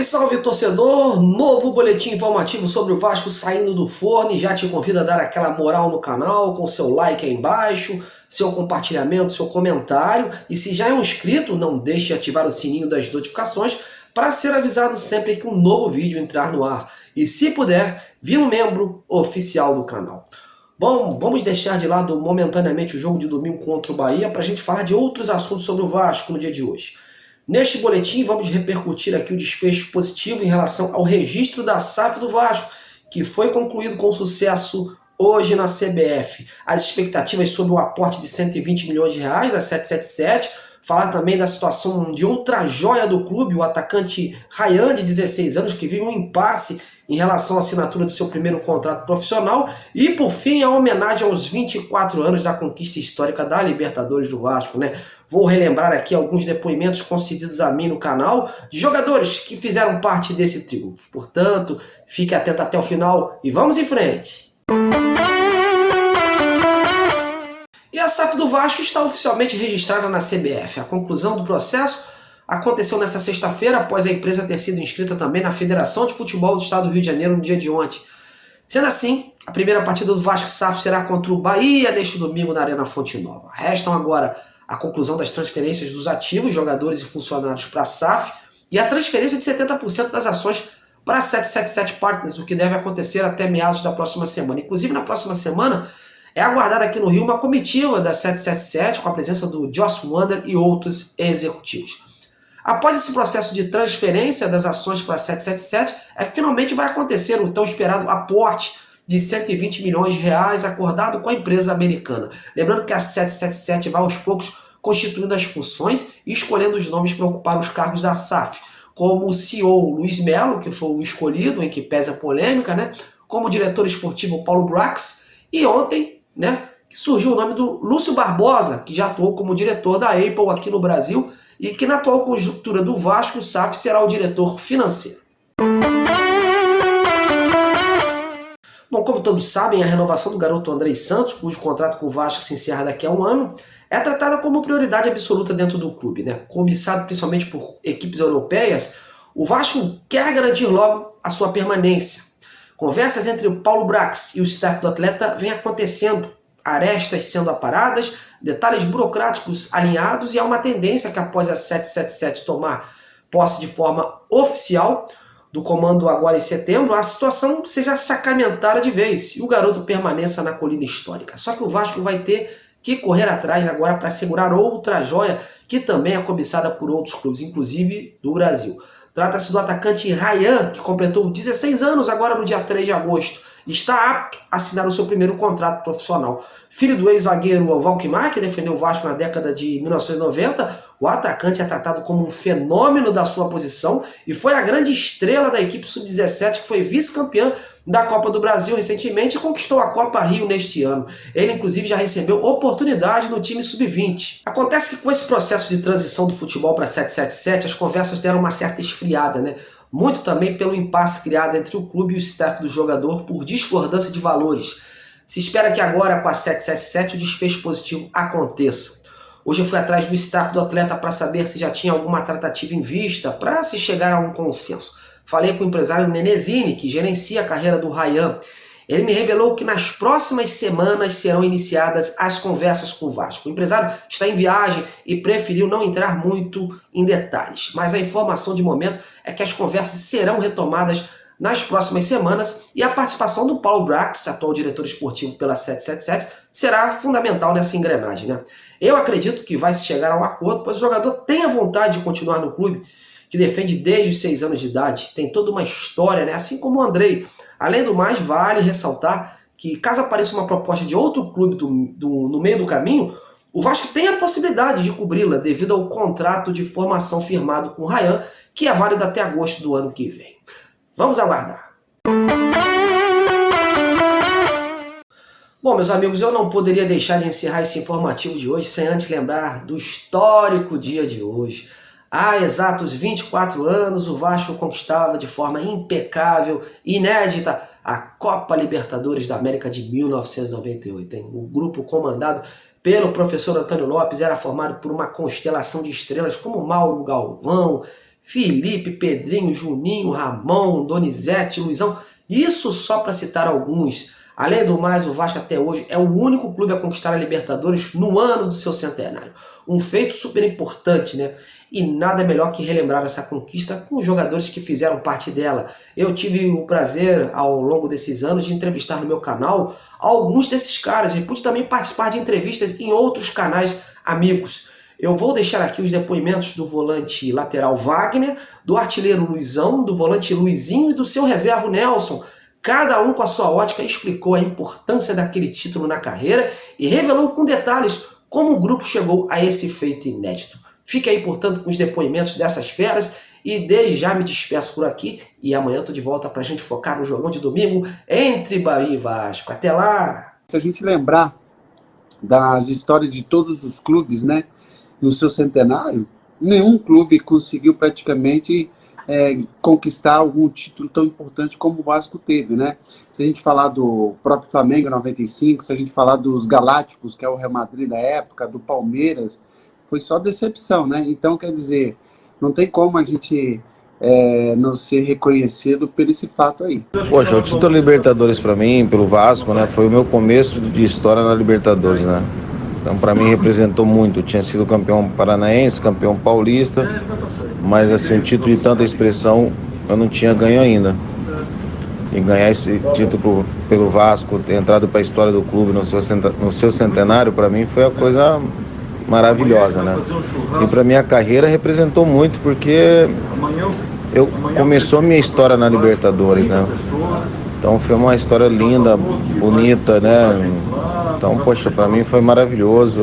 salve torcedor! Novo boletim informativo sobre o Vasco saindo do forno e já te convido a dar aquela moral no canal com seu like aí embaixo, seu compartilhamento, seu comentário e se já é um inscrito, não deixe de ativar o sininho das notificações para ser avisado sempre que um novo vídeo entrar no ar e se puder, vire um membro oficial do canal. Bom, vamos deixar de lado momentaneamente o jogo de domingo contra o Bahia para a gente falar de outros assuntos sobre o Vasco no dia de hoje. Neste boletim vamos repercutir aqui o desfecho positivo em relação ao registro da SAF do Vasco, que foi concluído com sucesso hoje na CBF. As expectativas sobre o aporte de 120 milhões de reais da 777, falar também da situação de outra joia do clube, o atacante Ryan, de 16 anos, que vive um impasse em relação à assinatura do seu primeiro contrato profissional e, por fim, a homenagem aos 24 anos da conquista histórica da Libertadores do Vasco, né? Vou relembrar aqui alguns depoimentos concedidos a mim no canal de jogadores que fizeram parte desse triunfo. Portanto, fique atento até o final e vamos em frente! E a SAF do Vasco está oficialmente registrada na CBF. A conclusão do processo aconteceu nesta sexta-feira, após a empresa ter sido inscrita também na Federação de Futebol do Estado do Rio de Janeiro no dia de ontem. Sendo assim, a primeira partida do Vasco SAF será contra o Bahia neste domingo na Arena Fonte Nova. Restam agora a conclusão das transferências dos ativos, jogadores e funcionários para a SAF e a transferência de 70% das ações para a 777 Partners, o que deve acontecer até meados da próxima semana. Inclusive, na próxima semana, é aguardada aqui no Rio uma comitiva da 777 com a presença do Joss Wander e outros executivos. Após esse processo de transferência das ações para a 777, é que finalmente vai acontecer o tão esperado aporte de 120 milhões de reais acordado com a empresa americana. Lembrando que a 777 vai aos poucos constituindo as funções e escolhendo os nomes para ocupar os cargos da SAF, como o CEO Luiz Melo, que foi o escolhido, em que pesa a polêmica, né? Como o diretor esportivo Paulo Brax, e ontem, né, surgiu o nome do Lúcio Barbosa, que já atuou como diretor da Apple aqui no Brasil, e que na atual conjuntura do Vasco, o SAF será o diretor financeiro. Bom, como todos sabem, a renovação do garoto Andrei Santos, cujo contrato com o Vasco se encerra daqui a um ano, é tratada como prioridade absoluta dentro do clube, né? Cobiçado principalmente por equipes europeias, o Vasco quer garantir logo a sua permanência. Conversas entre o Paulo Brax e o staff do atleta vêm acontecendo, arestas sendo aparadas, detalhes burocráticos alinhados e há uma tendência que após a 777 tomar posse de forma oficial do comando agora em setembro, a situação seja sacramentada de vez e o garoto permaneça na colina histórica. Só que o Vasco vai ter que correr atrás agora para segurar outra joia que também é cobiçada por outros clubes, inclusive do Brasil. Trata-se do atacante Ryan, que completou 16 anos agora no dia 3 de agosto e está apto a assinar o seu primeiro contrato profissional. Filho do ex-zagueiro Valquimar, que defendeu o Vasco na década de 1990, o atacante é tratado como um fenômeno da sua posição e foi a grande estrela da equipe sub-17 que foi vice-campeã da Copa do Brasil recentemente e conquistou a Copa Rio neste ano. Ele, inclusive, já recebeu oportunidade no time sub-20. Acontece que com esse processo de transição do futebol para 777, as conversas deram uma certa esfriada, né? Muito também pelo impasse criado entre o clube e o staff do jogador por discordância de valores. Se espera que agora, com a 777, o desfecho positivo aconteça. Hoje eu fui atrás do staff do atleta para saber se já tinha alguma tratativa em vista para se chegar a um consenso. Falei com o empresário Nenezini, que gerencia a carreira do Ryan. Ele me revelou que nas próximas semanas serão iniciadas as conversas com o Vasco. O empresário está em viagem e preferiu não entrar muito em detalhes. Mas a informação de momento é que as conversas serão retomadas nas próximas semanas e a participação do Paulo Brax, atual diretor esportivo pela 777, será fundamental nessa engrenagem, né? Eu acredito que vai se chegar a um acordo, pois o jogador tem a vontade de continuar no clube, que defende desde os 6 anos de idade, tem toda uma história, né? Assim como o Andrei. Além do mais, vale ressaltar que caso apareça uma proposta de outro clube no meio do caminho, o Vasco tem a possibilidade de cobri-la devido ao contrato de formação firmado com o Ryan, que é válido até agosto do ano que vem. Vamos aguardar. Bom, meus amigos, eu não poderia deixar de encerrar esse informativo de hoje sem antes lembrar do histórico dia de hoje. Há exatos 24 anos, o Vasco conquistava de forma impecável e inédita a Copa Libertadores da América de 1998. O grupo comandado pelo professor Antônio Lopes era formado por uma constelação de estrelas como Mauro Galvão, Felipe, Pedrinho, Juninho, Ramon, Donizete, Luizão, isso só para citar alguns. Além do mais, o Vasco até hoje é o único clube a conquistar a Libertadores no ano do seu centenário. Um feito super importante, né? E nada melhor que relembrar essa conquista com os jogadores que fizeram parte dela. Eu tive o prazer, ao longo desses anos, de entrevistar no meu canal alguns desses caras e pude também participar de entrevistas em outros canais amigos. Eu vou deixar aqui os depoimentos do volante lateral Wagner, do artilheiro Luizão, do volante Luizinho e do seu reserva Nelson. Cada um com a sua ótica explicou a importância daquele título na carreira e revelou com detalhes como o grupo chegou a esse feito inédito. Fique aí, portanto, com os depoimentos dessas feras e desde já me despeço por aqui e amanhã eu tô de volta pra gente focar no jogão de domingo entre Bahia e Vasco. Até lá! Se a gente lembrar das histórias de todos os clubes, né, no seu centenário, nenhum clube conseguiu praticamente conquistar algum título tão importante como o Vasco teve, né? Se a gente falar do próprio Flamengo em 95, se a gente falar dos Galácticos, que é o Real Madrid da época, do Palmeiras, foi só decepção, né? Então, quer dizer, não tem como a gente não ser reconhecido por esse fato aí. Poxa, o título Libertadores para mim, pelo Vasco, né, foi o meu começo de história na Libertadores, né? Então, para mim, representou muito. Eu tinha sido campeão paranaense, campeão paulista, mas, assim, um título de tanta expressão eu não tinha ganho ainda. E ganhar esse título pelo Vasco, ter entrado para a história do clube no seu centenário, para mim, foi a coisa maravilhosa, né? E para minha carreira representou muito, porque começou minha história na Libertadores, né? Então, foi uma história linda, bonita, né? Então, poxa, para mim foi maravilhoso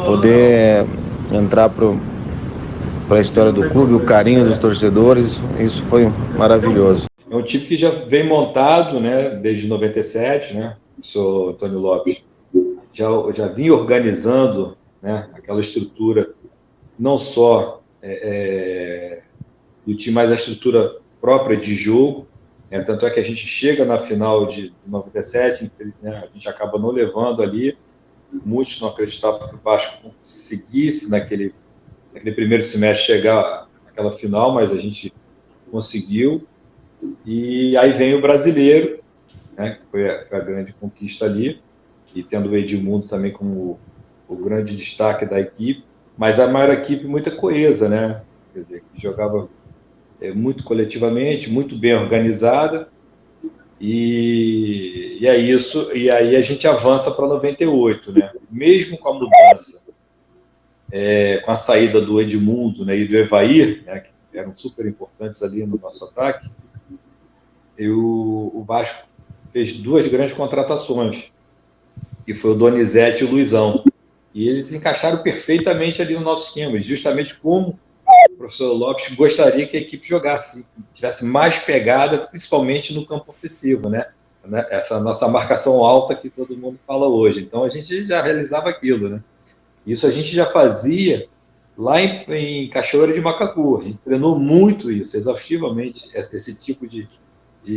poder entrar para a história do clube, o carinho dos torcedores, isso foi maravilhoso. É um time que já vem montado, né, desde 97, né, o senhor Antônio Lopes já vinha organizando, né, aquela estrutura, não só do time, mas a estrutura própria de jogo. Tanto é que a gente chega na final de 97, né, a gente acaba não levando ali. Muitos não acreditavam que o Vasco conseguisse, naquele primeiro semestre, chegar àquela final, mas a gente conseguiu. E aí vem o Brasileiro, né, que foi a grande conquista ali, e tendo o Edmundo também como o grande destaque da equipe, mas a maior equipe muito coesa, né? Quer dizer, que jogava muito coletivamente, muito bem organizada, e é isso. E aí a gente avança para 98, né? Mesmo com a mudança, com a saída do Edmundo, né, e do Evair, né, que eram super importantes ali no nosso ataque, o Vasco fez duas grandes contratações, que foi o Donizete e o Luizão, e eles encaixaram perfeitamente ali no nosso esquema, justamente como o professor Lopes gostaria que a equipe jogasse, tivesse mais pegada, principalmente no campo ofensivo, né? Essa nossa marcação alta que todo mundo fala hoje. Então a gente já realizava aquilo, né? Isso a gente já fazia lá em Cachoeira de Macacu. A gente treinou muito isso, exaustivamente, esse tipo de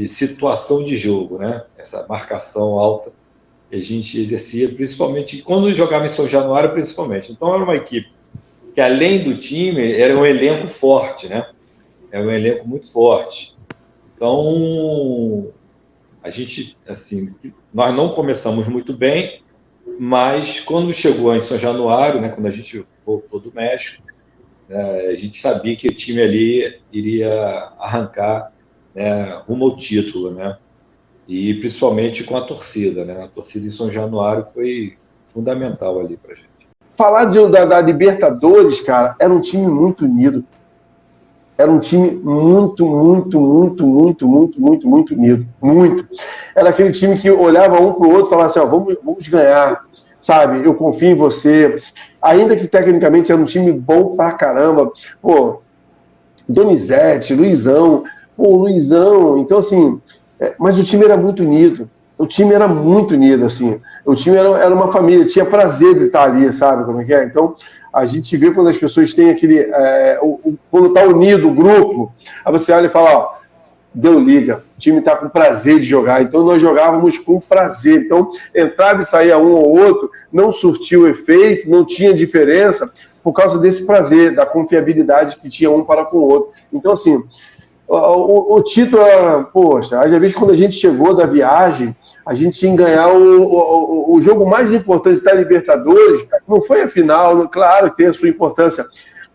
situação de jogo, né? Essa marcação alta que a gente exercia, principalmente quando jogava em São Januário, principalmente. Então era uma equipe que, além do time, era um elenco forte, né? Era um elenco muito forte. Então, a gente, assim, nós não começamos muito bem, mas quando chegou em São Januário, né, quando a gente voltou do México, a gente sabia que o time ali iria arrancar, né, rumo ao título, né? E principalmente com a torcida, né? A torcida em São Januário foi fundamental ali pra gente. Falar da Libertadores, cara, era um time muito unido. Era um time muito unido. Muito. Era aquele time que olhava um pro outro e falava assim, ó, vamos ganhar, sabe? Eu confio em você. Ainda que tecnicamente era um time bom pra caramba. Pô, Donizete, Luizão. Então assim, mas o time era muito unido. O time era muito unido, assim. O time era uma família, tinha prazer de estar ali, sabe como é que é? Então, a gente vê quando as pessoas têm aquele... quando está unido o grupo, aí você olha e fala, ó, deu liga, o time está com prazer de jogar. Então, nós jogávamos com prazer. Então, entrava e saía um ou outro, não surtia o efeito, não tinha diferença, por causa desse prazer, da confiabilidade que tinha um para com o outro. Então, assim, o título, poxa, haja vez quando a gente chegou da viagem, a gente tinha que ganhar o jogo mais importante da Libertadores, não foi a final, claro que tem a sua importância,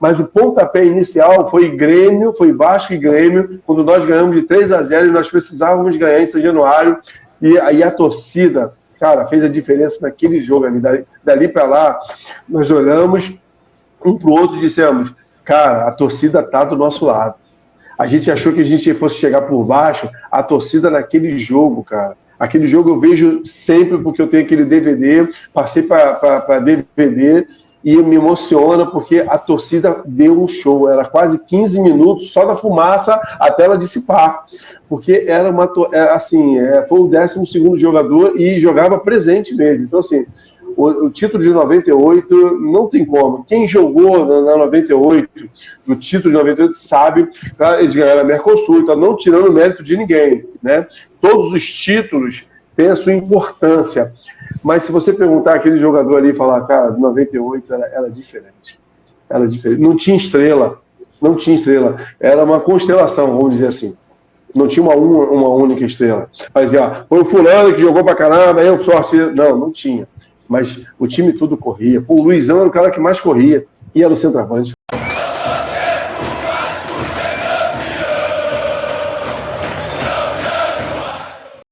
mas o pontapé inicial foi Grêmio, foi Vasco e Grêmio, quando nós ganhamos de 3-0 e nós precisávamos ganhar em São Januário, e aí a torcida, cara, fez a diferença naquele jogo ali, dali para lá, nós olhamos um para o outro e dissemos, cara, a torcida está do nosso lado. A gente achou que a gente fosse chegar por baixo, a torcida naquele jogo, cara. Aquele jogo eu vejo sempre porque eu tenho aquele DVD, passei para DVD e me emociona porque a torcida deu um show. Era quase 15 minutos só da fumaça até ela dissipar. Porque era foi o 12º jogador e jogava presente mesmo. Então, assim, o título de 98 não tem como. Quem jogou na 98, no título de 98, sabe, eles ganharam a Mercosul, então não tirando o mérito de ninguém, né? Todos os títulos têm a sua importância. Mas se você perguntar aquele jogador ali e falar, cara, 98 era diferente. Era diferente. Não tinha estrela. Não tinha estrela. Era uma constelação, vamos dizer assim. Não tinha uma única estrela. Mas foi o fulano que jogou pra caramba, eu sorte. Não tinha. Mas o time tudo corria. O Luizão era o cara que mais corria. E era o centroavante.